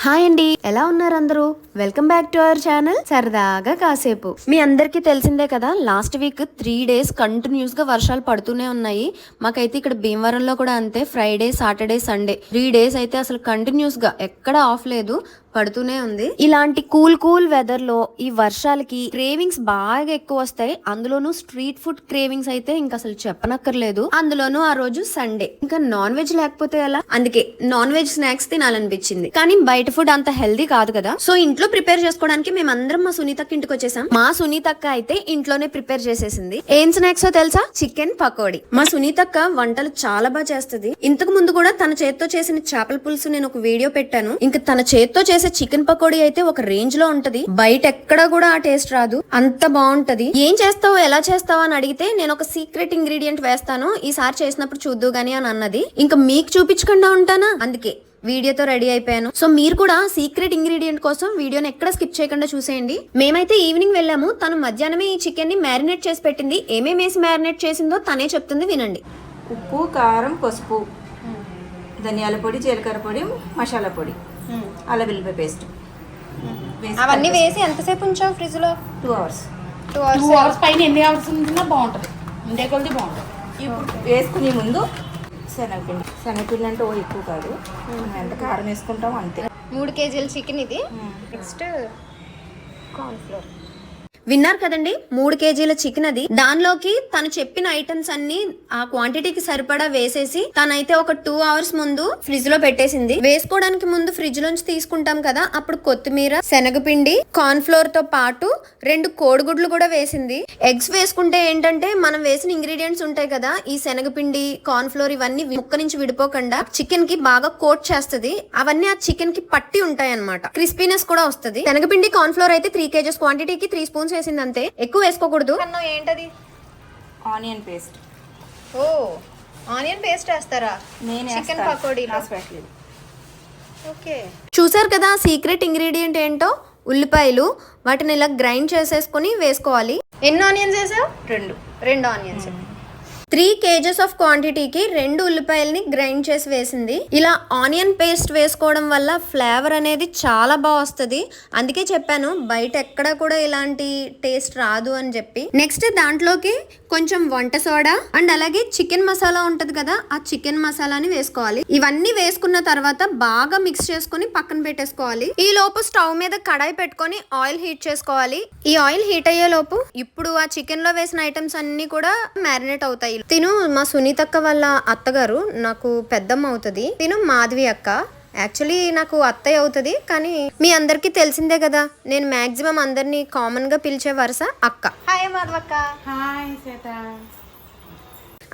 Hi అండి, ఎలా ఉన్నారు అందరూ? Welcome back to our channel సరదాగా కాసేపు. మీ అందరికీ తెలిసిందే కదా, లాస్ట్ వీక్ 3 days కంటిన్యూస్ గా వర్షాలు పడుతూనే ఉన్నాయి. మాకైతే ఇక్కడ భీమవరంలో కూడా అంతే. ఫ్రైడే, సాటర్డే, సండే 3 days అయితే అసలు కంటిన్యూస్ గా ఎక్కడ ఆఫ్ లేదు, పడుతూనే ఉంది. ఇలాంటి కూల్ వెదర్ లో ఈ వర్షాలకి క్రేవింగ్స్ బాగా ఎక్కువ వస్తాయి. అందులోనూ స్ట్రీట్ ఫుడ్ క్రేవింగ్స్ అయితే ఇంకా అసలు చెప్పనక్కర్లేదు. అందులోనూ ఆ రోజు సండే, ఇంకా నాన్ వెజ్ లేకపోతే ఎలా, అందుకే నాన్ వెజ్ స్నాక్స్ తినాలనిపించింది. కానీ బయట ఫుడ్ అంత హెల్దీ కాదు కదా, సో ఇంట్లో ప్రిపేర్ చేసుకోవడానికి మేమందరం మా సునీతక్క ఇంటికి వచ్చేసాం. మా సునీతక్క అయితే ఇంట్లోనే ప్రిపేర్ చేసేసింది. ఏం స్నాక్స్ తెలుసా? చికెన్ పకోడీ. మా సునీతక్క వంటలు చాలా బాగా చేస్తుంది. ఇంతకు ముందు కూడా తన చేత్తో చేసిన చేపల పులుసు నేను ఒక వీడియో పెట్టాను. ఇంకా తన చేత్తో చేసే చికెన్ పకోడీ అయితే ఒక రేంజ్ లో ఉంటది. బయట ఎక్కడ కూడా ఆ టేస్ట్ రాదు, అంత బాగుంటది. ఏం చేస్తావు, ఎలా చేస్తావు అని అడిగితే నేను ఒక సీక్రెట్ ఇంగ్రీడియంట్ వేస్తాను, ఈసారి చేసినప్పుడు చూద్దు గాని అని అన్నది. ఇంకా మీకు చూపించకుండా ఉంటానా, అందుకే వీడియోతో రెడీ అయిపోయాను. సో మీరు కూడా సీక్రెట్ ఇంగ్రీడియంట్ కోసం వీడియోని ఎక్కడ స్కిప్ చేయకుండా చూసేయండి. మేమైతే ఈవినింగ్ వెళ్ళాము. తను మధ్యాహ్నమే ఈ చికెన్ ని మ్యారినేట్ చేసి పెట్టింది. ఏమేమి వేసి మ్యారినేట్ చేసిందో తనే చెప్తుంది, వినండి. ఉప్పు, కారం, పసుపు, ధనియాల పొడి, జీలకర్ర పొడి, మసాలా పొడి, అల్లం వెల్లుల్లి పేస్ట్ అవన్నీ వేసి ఎంతసేపు ఉంచావు ఫ్రిడ్జ్ లో? 2 hours. 2 hours పైన ఎన్ని అవర్స్ ఉంటున్నా బాగుంటుంది, ఉండే కొద్ది బాగుంటుంది. ఇప్పుడు వేసుకునే ముందు శనగపిండి అంటే ఎక్కువ కాదు, మనం ఎంత కారం వేసుకుంటాం అంతే. 3 kg చికెన్ ఇది. Next corn flour. విన్నారు కదండి, 3 kg చికెన్ అది. దానిలోకి తను చెప్పిన ఐటమ్స్ అన్ని ఆ క్వాంటిటీకి సరిపడా వేసేసి తనైతే ఒక 2 hours ముందు ఫ్రిడ్జ్ లో పెట్టేసింది. వేసుకోవడానికి ముందు ఫ్రిడ్జ్ లోంచి తీసుకుంటాం కదా, అప్పుడు కొత్తిమీర, శనగపిండి, కార్న్ ఫ్లోర్ తో పాటు 2 కోడిగుడ్లు కూడా వేసింది. ఎగ్స్ వేసుకుంటే ఏంటంటే మనం వేసిన ఇంగ్రీడియంట్స్ ఉంటాయి కదా, ఈ శనగపిండి, కార్న్ ఫ్లోర్ ఇవన్నీ ముక్క నుంచి విడిపోకుండా చికెన్ కి బాగా కోట్ చేస్తుంది. అవన్నీ ఆ చికెన్ కి పట్టి ఉంటాయి అన్నమాట. క్రిస్పీనెస్ కూడా వస్తుంది. శనగపిండి, కార్న్ ఫ్లోర్ అయితే 3 kg క్వాంటిటీకి 3 spoons వేసింది అంతే, ఎక్కువ వేసుకోకూడదు. ఏంటది? Onion paste. ఓ, ఆనియన్ పేస్ట్ వేస్తారా? నేను చికెన్ పకోడీలో పెట్టలేదు. ఓకే, చూసారు కదా సీక్రెట్ ఇంగ్రీడియంట్ ఏంటో. ఉల్లిపాయలు, వాటిని ఇలా గ్రైండ్ చేసేసుకుని వేసుకోవాలి. ఎన్ని ఆనియన్స్ వేసావు? 2 ఆనియన్స్. 3 kg ఆఫ్ క్వాంటిటీకి 2 ఉల్లిపాయలని గ్రైండ్ చేసి వేసింది. ఇలా ఆనియన్ పేస్ట్ వేసుకోవడం వల్ల ఫ్లేవర్ అనేది చాలా బాగా వస్తుంది. అందుకే చెప్పాను బయట ఎక్కడ కూడా ఇలాంటి టేస్ట్ రాదు అని చెప్పి. నెక్స్ట్ దాంట్లోకి కొంచెం వంట సోడా అండ్ అలాగే చికెన్ మసాలా ఉంటది కదా, ఆ చికెన్ మసాలాని వేసుకోవాలి. ఇవన్నీ వేసుకున్న తర్వాత బాగా మిక్స్ చేసుకుని పక్కన పెట్టేసుకోవాలి. ఈ లోపు స్టవ్ మీద కడాయి పెట్టుకొని ఆయిల్ హీట్ చేసుకోవాలి. ఈ ఆయిల్ హీట్ అయ్యే లోపు ఇప్పుడు ఆ చికెన్ లో వేసిన ఐటమ్స్ అన్ని కూడా మ్యారినేట్ అవుతాయి. తిను మా సునీతక్క వాళ్ళ అత్తగారు, నాకు పెద్దమ్మ అవుతుంది. తిను మాధవి అక్క. యాక్చువల్లీ నాకు అత్తయ్య అవుతుంది, కానీ మీ అందరికి తెలిసిందే కదా, నేను మాక్సిమం అందరినీ కామన్ గా పిలిచే వరుస అక్క. హాయ్ మాధవక్క. హాయ్ సీత.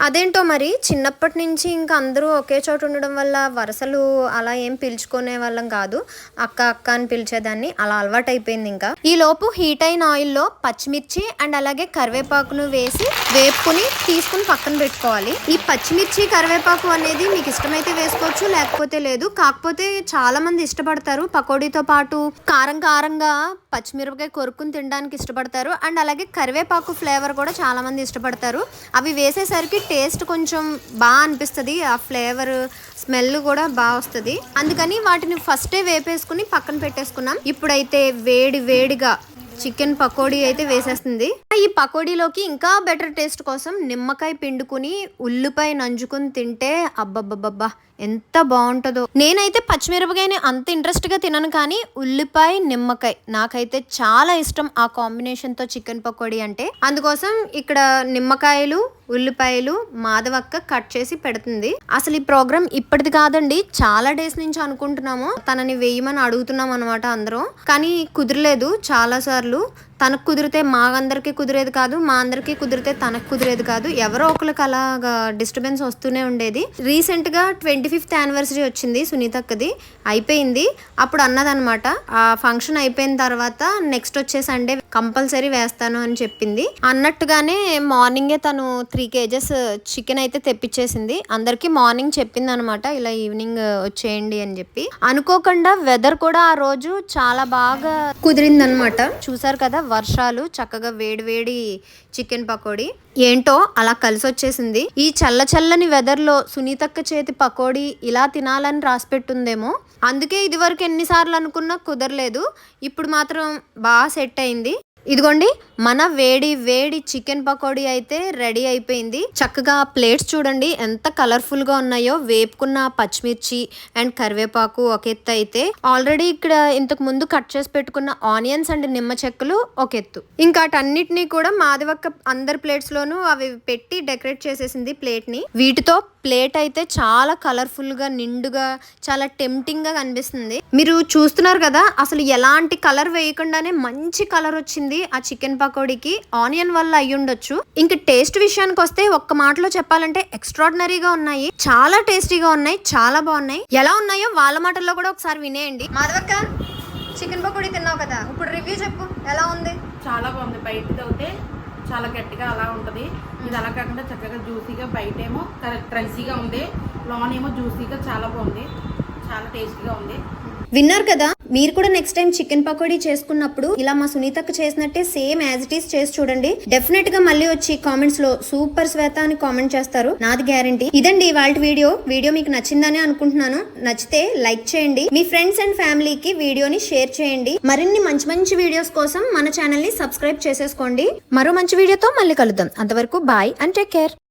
అదేంటో మరి చిన్నప్పటి నుంచి ఇంకా అందరూ ఒకే చోట ఉండడం వల్ల వరుసలు అలా ఏం పిలుచుకునే వాళ్ళం కాదు, అక్క అక్క అని పిలిచేదాన్ని. అలా అలవాటు అయిపోయింది. ఇంకా ఈ లోపు హీట్ అయిన ఆయిల్లో పచ్చిమిర్చి అండ్ అలాగే కరివేపాకును వేసి వేపుకుని తీసుకుని పక్కన పెట్టుకోవాలి. ఈ పచ్చిమిర్చి, కరివేపాకు అనేది మీకు ఇష్టమైతే వేసుకోవచ్చు, లేకపోతే లేదు. కాకపోతే చాలా మంది ఇష్టపడతారు పకోడీతో పాటు కారంగా పచ్చిమిరపకాయ కొరుక్కుని తినడానికి ఇష్టపడతారు. అండ్ అలాగే కరివేపాకు ఫ్లేవర్ కూడా చాలా మంది ఇష్టపడతారు. అవి వేసేసరికి టేస్ట్ కొంచెం బాగా అనిపిస్తుంది, ఆ ఫ్లేవర్ స్మెల్ కూడా బాగా వస్తుంది. అందుకని వాటిని ఫస్టే వేపేసుకుని పక్కన పెట్టేసుకున్నాం. ఇప్పుడైతే వేడిగా చికెన్ పకోడీ అయితే వేసేస్తుంది. ఈ పకోడీలోకి ఇంకా బెటర్ టేస్ట్ కోసం నిమ్మకాయ పిండుకుని ఉల్లిపాయ నంజుకుని తింటే అబ్బబ్బబ్బబ్బా ఎంత బాగుంటుందో. నేనైతే పచ్చిమిరపకాయని అంత ఇంట్రెస్ట్ గా తినను, కానీ ఉల్లిపాయ, నిమ్మకాయ నాకైతే చాలా ఇష్టం. ఆ కాంబినేషన్ తో చికెన్ పకోడీ అంటే అందుకోసం ఇక్కడ నిమ్మకాయలు, ఉల్లిపాయలు మాధవక్క కట్ చేసి పెడుతుంది. అసలు ఈ ప్రోగ్రామ్ ఇప్పటిది కాదండి, చాలా డేస్ నుంచి అనుకుంటున్నాము. తనని వేయమని అడుగుతున్నాం అనమాట అందరం, కానీ కుదరలేదు. చాలా సార్లు తనకు కుదిరితే మా అందరికీ కుదిరేది కాదు, మా అందరికీ కుదిరితే తనకు కుదిరేది కాదు. ఎవరో ఒకరికి అలాగా డిస్టర్బెన్స్ వస్తూనే ఉండేది. రీసెంట్ గా 25th anniversary వచ్చింది సునీతక్కది, అయిపోయింది. అప్పుడు అన్నదనమాట, ఆ ఫంక్షన్ అయిపోయిన తర్వాత నెక్స్ట్ వచ్చే సండే కంపల్సరీ వేస్తాను అని చెప్పింది. అన్నట్టుగానే మార్నింగే తను 3 kg చికెన్ అయితే తెప్పించేసింది. అందరికి మార్నింగ్ చెప్పింది అనమాట, ఇలా ఈవినింగ్ వచ్చేయండి అని చెప్పి. అనుకోకుండా వెదర్ కూడా ఆ రోజు చాలా బాగా కుదిరిందనమాట. చూసారు కదా వర్షాలు, చక్కగా వేడివేడి చికెన్ పకోడీ. ఏంటో అలా కలిసి వచ్చేసింది. ఈ చల్లని వెదర్లో సునీతక్క చేతి పకోడీ ఇలా తినాలని రాసిపెట్టుందేమో. అందుకే ఇదివరకు ఎన్నిసార్లు అనుకున్నా కుదరలేదు. ఇప్పుడు మాత్రం బాగా సెట్ అయింది. ఇదిగోండి మన వేడి చికెన్ పకోడీ అయితే రెడీ అయిపోయింది. చక్కగా ప్లేట్స్ చూడండి ఎంత కలర్ఫుల్ గా ఉన్నాయో. వేపుకున్న పచ్చిమిర్చి అండ్ కరివేపాకు ఒక ఎత్తు అయితే, ఆల్రెడీ ఇక్కడ ఇంతకు ముందు కట్ చేసి పెట్టుకున్న ఆనియన్స్ అండ్ నిమ్మ చెక్కలు ఒక ఎత్తు. ఇంకా అన్నిటినీ కూడా మాధవక్క అందరి ప్లేట్స్ లోనూ అవి పెట్టి డెకరేట్ చేసేసింది ప్లేట్ ని. వీటితో ప్లేట్ అయితే చాలా కలర్ఫుల్ గా, నిండుగా, చాలా టెంప్టింగ్ గా కనిపిస్తుంది. మీరు చూస్తున్నారు కదా, అసలు ఎలాంటి కలర్ వేయకుండానే మంచి కలర్ వచ్చింది ఆ చికెన్ పకోడీకి. ఆనియన్ వల్ల అయ్యి ఉండొచ్చు. ఇంక టేస్ట్ విషయానికి వస్తే ఒక్క మాటలో చెప్పాలంటే ఎక్స్ట్రాడినరీగా ఉన్నాయి. చాలా టేస్టీగా ఉన్నాయి, చాలా బాగున్నాయి. ఎలా ఉన్నాయో వాళ్ళ మాటల్లో కూడా ఒకసారి వినేయండి. మాధవక్క, చికెన్ పకోడీ తిన్నావు కదా, ఇప్పుడు రివ్యూ చెప్పు, ఎలా ఉంది? చాలా బాగుంది. బయటది అయితే చాలా గట్టిగా అలా ఉంటుంది, ఇది అలా కాకుండా చక్కగా జ్యూసీగా, బయటేమో క్రంచీగా ఉంది, లోనేమో జ్యూసీగా, చాలా బాగుంది, చాలా టేస్టీగా ఉంది. విన్నారు కదా, మీరు కూడా నెక్స్ట్ టైం చికెన్ పకోడీ చేసుకున్నప్పుడు ఇలా మా సునీతక్క చేసినట్టే సేమ్ యాజ్ ఇట్ ఈస్ చేసి చూడండి. డెఫినెట్ గా మళ్ళీ వచ్చి కామెంట్స్ లో సూపర్ శ్వేత అని కామెంట్ చేస్తారు, నాది గ్యారంటీ. ఇదండి ఇవాళ వీడియో మీకు నచ్చిందని అనుకుంటున్నాను. నచ్చితే లైక్ చేయండి, మీ ఫ్రెండ్స్ అండ్ ఫ్యామిలీకి వీడియోని షేర్ చేయండి. మరిన్ని మంచి వీడియోస్ కోసం మన ఛానల్ ని సబ్స్క్రైబ్ చేసేసుకోండి. మరో మంచి వీడియోతో మళ్ళీ కలుద్దాం. అంతవరకు బాయ్ అండ్ టేక్ కేర్.